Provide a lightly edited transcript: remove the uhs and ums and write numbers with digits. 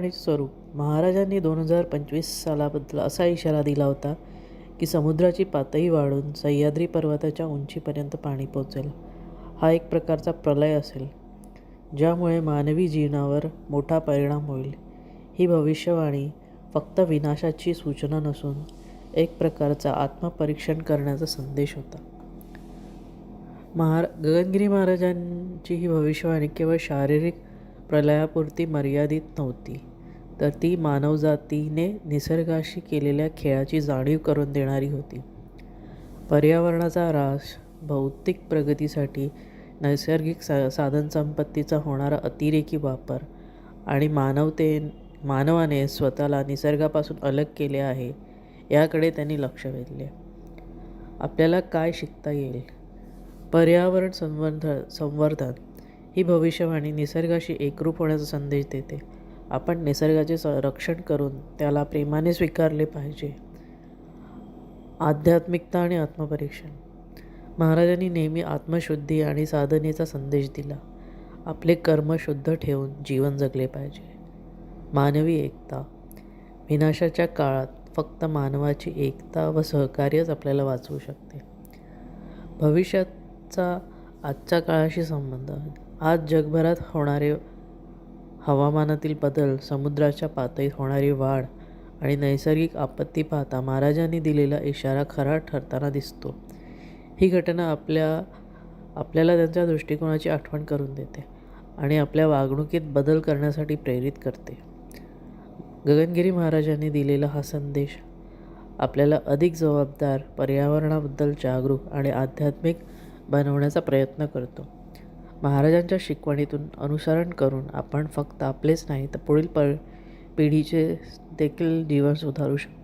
आणि स्वरूप महाराजांनी 2025 सालाबद्दल असा इशारा दिला होता की समुद्राची पातळी वाढून सह्याद्री पर्वताच्या उंचीपर्यंत पाणी पोचेल. हा एक प्रकारचा प्रलय असेल ज्यामुळे मानवी जीवनावर मोठा परिणाम होईल. ही भविष्यवाणी फक्त विनाशाची सूचना नसून एक प्रकारचा आत्मपरीक्षण करण्याचा संदेश होता. गगनगिरी महाराजांची ही भविष्यवाणी केवळ शारीरिक प्रलयापुरती मर्यादित नव्हती, तर ती मानवजातीने निसर्गाशी केलेल्या खेळाची जाणीव करून देणारी होती. पर्यावरणाचा ऱ्हास, भौतिक प्रगतीसाठी नैसर्गिक साधनसंपत्तीचा होणारा अतिरेकी वापर आणि मानवाने स्वतःला निसर्गापासून अलग केले आहे याकडे त्यांनी लक्ष वेधले. आपल्याला काय शिकता येईल? पर्यावरण संवर्धन ही भविष्यवाणी निसर्गाशी एकरूप होण्याचा संदेश देते. आपण निसर्गाचे रक्षण करून त्याला प्रेमाने स्वीकारले पाहिजे. आध्यात्मिकता आणि आत्मपरीक्षण. महाराजांनी नेहमी आत्मशुद्धी आणि साधनेचा संदेश दिला. आपले कर्म शुद्ध ठेवून जीवन जगले पाहिजे. मानवी एकता. विनाशाच्या काळात फक्त मानवाची एकता व सहकार्यच आपल्याला वाचवू शकते. भविष्याचा आजच्या काळाशी संबंध. आज जगभरात होणारे हवामानातील बदल, समुद्राच्या पातळीत होणारी वाढ आणि नैसर्गिक आपत्ती पाहता महाराजांनी दिलेला इशारा खरा ठरताना दिसतो. ही घटना आपल्याला त्यांच्या दृष्टिकोनाची आठवण करून देते आणि आपल्या वागणुकीत बदल करण्यासाठी प्रेरित करते. गगनगिरी महाराजांनी दिलेला हा संदेश आपल्याला अधिक जबाबदार, पर्यावरणाबद्दल जागरूक आणि आध्यात्मिक बनवण्याचा प्रयत्न करतो. महाराजांच्या शिकवणीतून अनुसरण करून आपण फक्त आपलेच नाही तर पुढील पिढीचे देखील जीवन सुधारू शकतो.